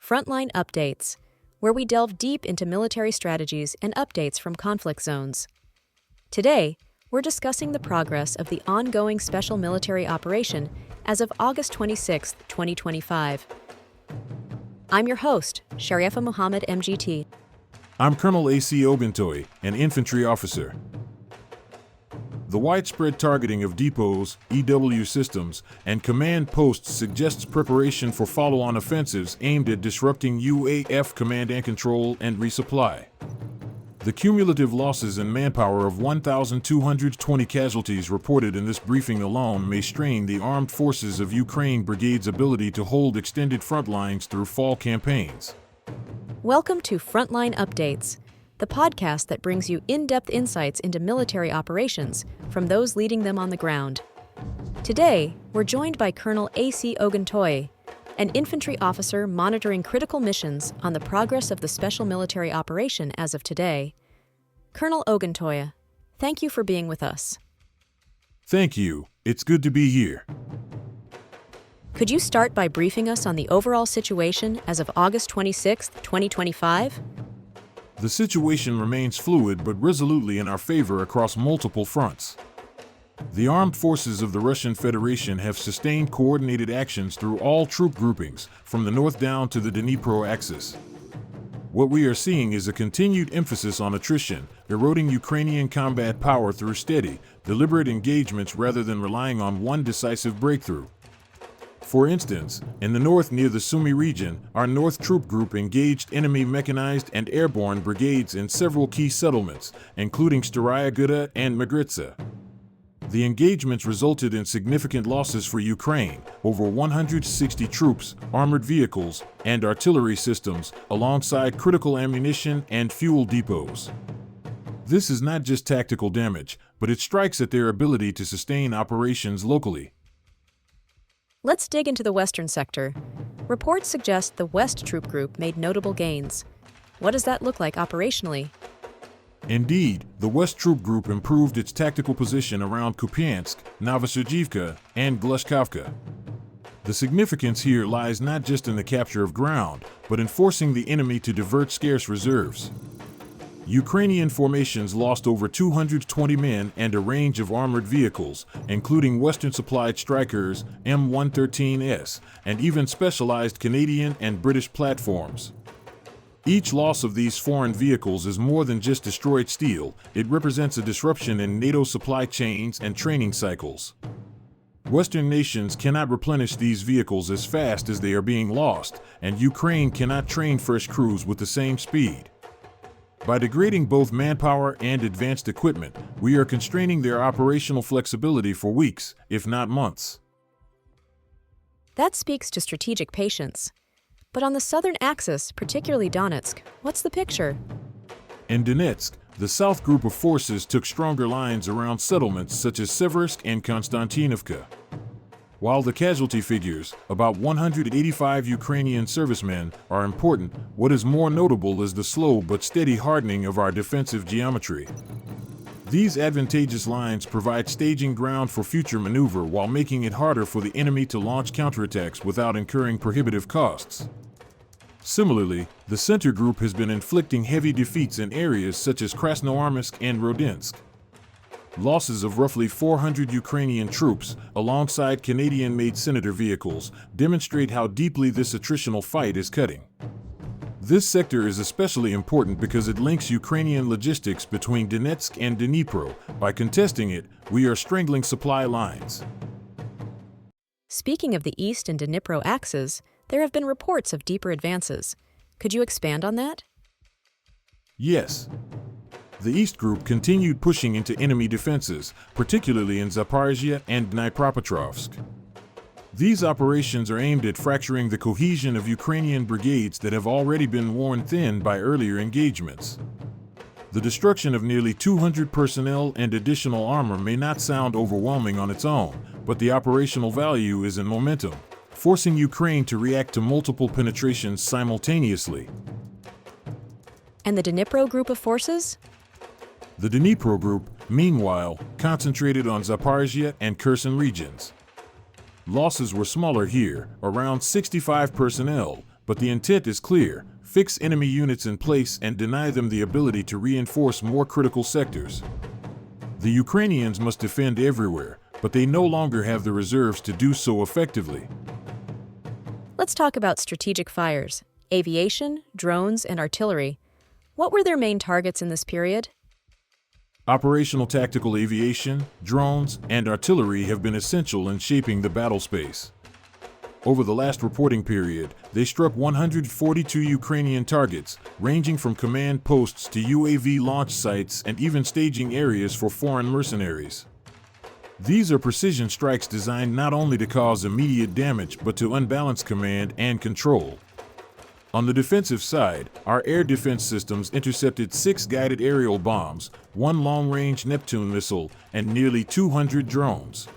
Frontline Updates, where we delve deep into military strategies and updates from conflict zones. Today, we're discussing the progress of the ongoing special military operation as of August 26, 2025. I'm your host, Sharifa Muhammad MGT. I'm Colonel A.C. Oguntoye, an infantry officer. The widespread targeting of depots, EW systems, and command posts suggests preparation for follow-on offensives aimed at disrupting UAF command and control and resupply. The cumulative losses in manpower of 1,220 casualties reported in this briefing alone may strain the armed forces of Ukraine brigade's ability to hold extended front lines through fall campaigns. Welcome to Frontline Updates, the podcast that brings you in-depth insights into military operations from those leading them on the ground. Today, we're joined by Colonel A.C. Oguntoye, an infantry officer monitoring critical missions on the progress of the special military operation as of today. Colonel Oguntoye, thank you for being with us. Thank you. It's good to be here. Could you start by briefing us on the overall situation as of August 26, 2025? The situation remains fluid but resolutely in our favor across multiple fronts. The armed forces of the Russian Federation have sustained coordinated actions through all troop groupings, from the north down to the Dnipro axis. What we are seeing is a continued emphasis on attrition, eroding Ukrainian combat power through steady, deliberate engagements rather than relying on one decisive breakthrough. For instance, in the north near the Sumy region, our North Troop Group engaged enemy mechanized and airborne brigades in several key settlements, including Staraya and Magritsa. The engagements resulted in significant losses for Ukraine, over 160 troops, armored vehicles, and artillery systems, alongside critical ammunition and fuel depots. This is not just tactical damage, but it strikes at their ability to sustain operations locally. Let's dig into the western sector. Reports suggest the West Troop Group made notable gains. What does that look like operationally? Indeed, the West Troop Group improved its tactical position around Kupiansk, Novosibirsk, and Glushkovka. The significance here lies not just in the capture of ground, but in forcing the enemy to divert scarce reserves. Ukrainian formations lost over 220 men and a range of armored vehicles, including Western-supplied Strykers, M113s, and even specialized Canadian and British platforms. Each loss of these foreign vehicles is more than just destroyed steel, it represents a disruption in NATO supply chains and training cycles. Western nations cannot replenish these vehicles as fast as they are being lost, and Ukraine cannot train fresh crews with the same speed. By degrading both manpower and advanced equipment, we are constraining their operational flexibility for weeks, if not months. That speaks to strategic patience. But on the southern axis, particularly Donetsk, what's the picture? In Donetsk, the South group of forces took stronger lines around settlements such as Seversk and Konstantinovka. While the casualty figures, about 185 Ukrainian servicemen, are important, what is more notable is the slow but steady hardening of our defensive geometry. These advantageous lines provide staging ground for future maneuver while making it harder for the enemy to launch counterattacks without incurring prohibitive costs. Similarly, the center group has been inflicting heavy defeats in areas such as Krasnoarmysk and Rodinsk. Losses of roughly 400 Ukrainian troops, alongside Canadian-made Senator vehicles, demonstrate how deeply this attritional fight is cutting. This sector is especially important because it links Ukrainian logistics between Donetsk and Dnipro. By contesting it, we are strangling supply lines. Speaking of the East and Dnipro axes, there have been reports of deeper advances. Could you expand on that? Yes. The East Group continued pushing into enemy defenses, particularly in Zaporizhia and Dnipropetrovsk. These operations are aimed at fracturing the cohesion of Ukrainian brigades that have already been worn thin by earlier engagements. The destruction of nearly 200 personnel and additional armor may not sound overwhelming on its own, but the operational value is in momentum, forcing Ukraine to react to multiple penetrations simultaneously. And the Dnipro group of forces? The Dnipro group, meanwhile, concentrated on Zaporizhia and Kherson regions. Losses were smaller here, around 65 personnel, but the intent is clear: fix enemy units in place and deny them the ability to reinforce more critical sectors. The Ukrainians must defend everywhere, but they no longer have the reserves to do so effectively. Let's talk about strategic fires: aviation, drones, and artillery. What were their main targets in this period? Operational tactical aviation, drones, and artillery have been essential in shaping the battle space. Over the last reporting period, they struck 142 Ukrainian targets, ranging from command posts to UAV launch sites and even staging areas for foreign mercenaries. These are precision strikes designed not only to cause immediate damage but to unbalance command and control. On the defensive side, our air defense systems intercepted 6 guided aerial bombs, 1 long-range Neptune missile, and nearly 200 drones.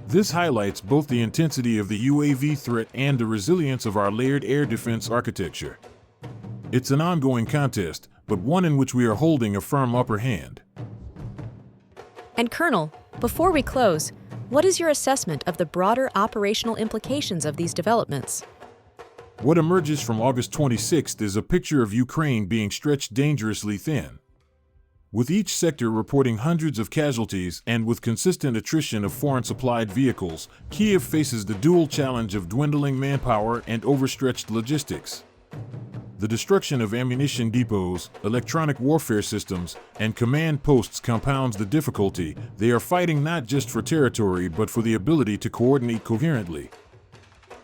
This highlights both the intensity of the UAV threat and the resilience of our layered air defense architecture. It's an ongoing contest, but one in which we are holding a firm upper hand. And Colonel, before we close, what is your assessment of the broader operational implications of these developments? What emerges from August 26th is a picture of Ukraine being stretched dangerously thin. With each sector reporting hundreds of casualties and with consistent attrition of foreign-supplied vehicles, Kyiv faces the dual challenge of dwindling manpower and overstretched logistics. The destruction of ammunition depots, electronic warfare systems, and command posts compounds the difficulty. They are fighting not just for territory but for the ability to coordinate coherently.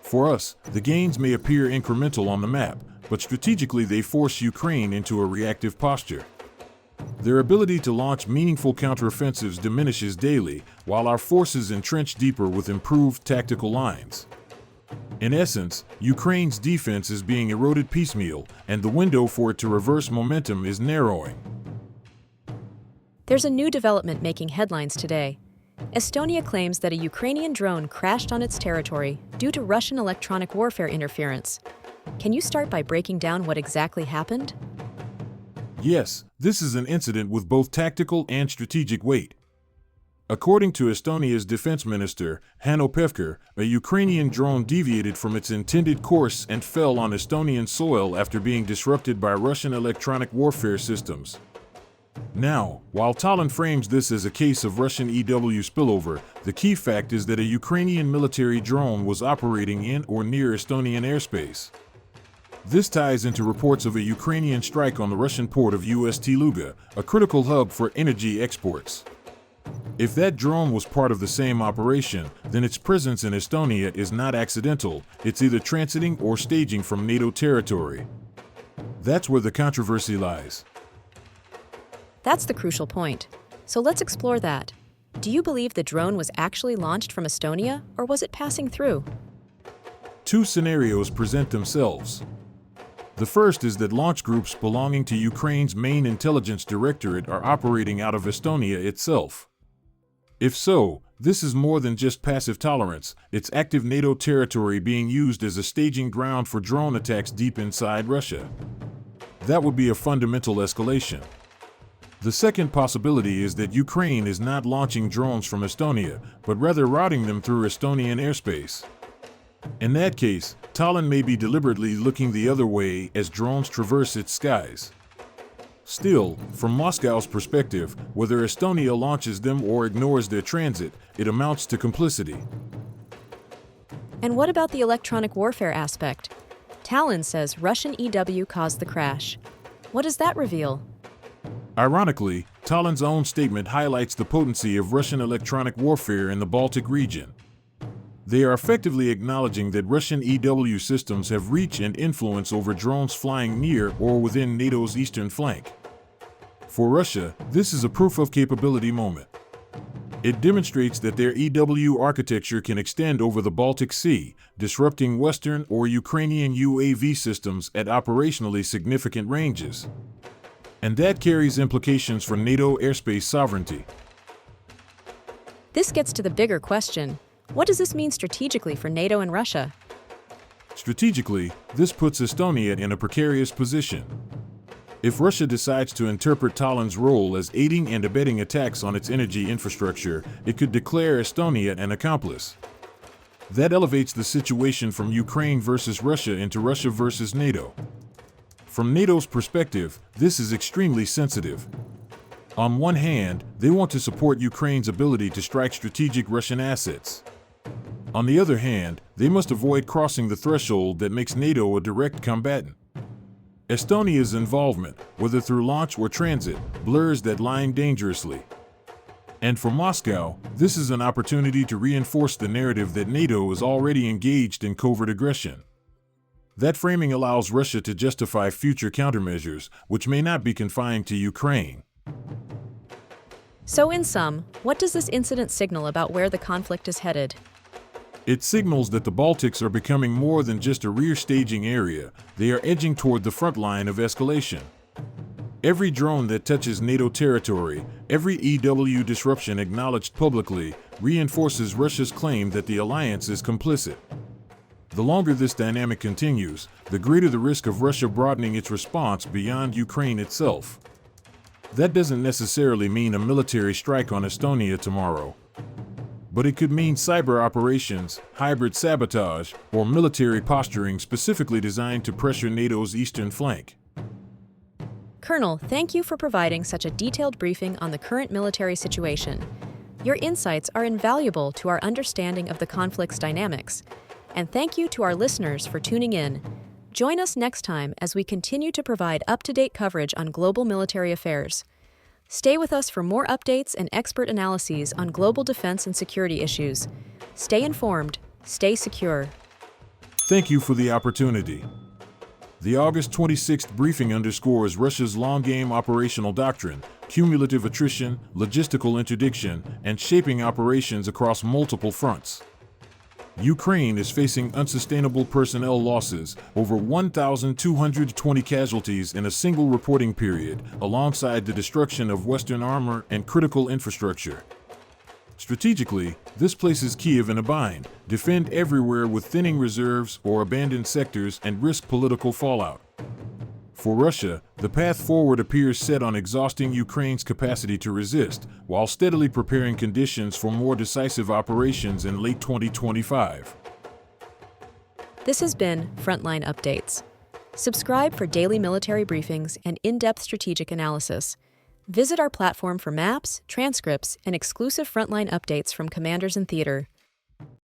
For us, the gains may appear incremental on the map, but strategically they force Ukraine into a reactive posture. Their ability to launch meaningful counteroffensives diminishes daily, while our forces entrench deeper with improved tactical lines. In essence, Ukraine's defense is being eroded piecemeal, and the window for it to reverse momentum is narrowing. There's a new development making headlines today. Estonia claims that a Ukrainian drone crashed on its territory due to Russian electronic warfare interference. Can you start by breaking down what exactly happened? Yes, this is an incident with both tactical and strategic weight. According to Estonia's defense minister, Hanno Pevkur, a Ukrainian drone deviated from its intended course and fell on Estonian soil after being disrupted by Russian electronic warfare systems. Now, while Tallinn frames this as a case of Russian EW spillover, the key fact is that a Ukrainian military drone was operating in or near Estonian airspace. This ties into reports of a Ukrainian strike on the Russian port of Ust-Luga, a critical hub for energy exports. If that drone was part of the same operation, then its presence in Estonia is not accidental. It's either transiting or staging from NATO territory. That's where the controversy lies. That's the crucial point. So let's explore that. Do you believe the drone was actually launched from Estonia, or was it passing through? Two scenarios present themselves. The first is that launch groups belonging to Ukraine's main intelligence directorate are operating out of Estonia itself. If so, this is more than just passive tolerance, it's active NATO territory being used as a staging ground for drone attacks deep inside Russia. That would be a fundamental escalation. The second possibility is that Ukraine is not launching drones from Estonia, but rather routing them through Estonian airspace. In that case, Tallinn may be deliberately looking the other way as drones traverse its skies. Still, from Moscow's perspective, whether Estonia launches them or ignores their transit, it amounts to complicity. And what about the electronic warfare aspect? Tallinn says Russian EW caused the crash. What does that reveal? Ironically, Tallinn's own statement highlights the potency of Russian electronic warfare in the Baltic region. They are effectively acknowledging that Russian EW systems have reach and influence over drones flying near or within NATO's eastern flank. For Russia, this is a proof of capability moment. It demonstrates that their EW architecture can extend over the Baltic Sea, disrupting Western or Ukrainian UAV systems at operationally significant ranges. And that carries implications for NATO airspace sovereignty. This gets to the bigger question. What does this mean strategically for NATO and Russia? Strategically, this puts Estonia in a precarious position. If Russia decides to interpret Tallinn's role as aiding and abetting attacks on its energy infrastructure, it could declare Estonia an accomplice. That elevates the situation from Ukraine versus Russia into Russia versus NATO. From NATO's perspective, this is extremely sensitive. On one hand, they want to support Ukraine's ability to strike strategic Russian assets. On the other hand, they must avoid crossing the threshold that makes NATO a direct combatant. Estonia's involvement, whether through launch or transit, blurs that line dangerously. And for Moscow, this is an opportunity to reinforce the narrative that NATO is already engaged in covert aggression. That framing allows Russia to justify future countermeasures, which may not be confined to Ukraine. So in sum, what does this incident signal about where the conflict is headed? It signals that the Baltics are becoming more than just a rear staging area, they are edging toward the front line of escalation. Every drone that touches NATO territory, every EW disruption acknowledged publicly, reinforces Russia's claim that the alliance is complicit. The longer this dynamic continues, the greater the risk of Russia broadening its response beyond Ukraine itself. That doesn't necessarily mean a military strike on Estonia tomorrow. But it could mean cyber operations, hybrid sabotage, or military posturing specifically designed to pressure NATO's eastern flank. Colonel, thank you for providing such a detailed briefing on the current military situation. Your insights are invaluable to our understanding of the conflict's dynamics. And thank you to our listeners for tuning in. Join us next time as we continue to provide up-to-date coverage on global military affairs. Stay with us for more updates and expert analyses on global defense and security issues. Stay informed, stay secure. Thank you for the opportunity. The August 26th briefing underscores Russia's long-game operational doctrine, cumulative attrition, logistical interdiction, and shaping operations across multiple fronts. Ukraine is facing unsustainable personnel losses, over 1,220 casualties in a single reporting period, alongside the destruction of Western armor and critical infrastructure. Strategically, this places Kyiv in a bind: defend everywhere with thinning reserves or abandoned sectors and risk political fallout. For Russia, the path forward appears set on exhausting Ukraine's capacity to resist, while steadily preparing conditions for more decisive operations in late 2025. This has been Frontline Updates. Subscribe for daily military briefings and in-depth strategic analysis. Visit our platform for maps, transcripts, and exclusive frontline updates from commanders in theater.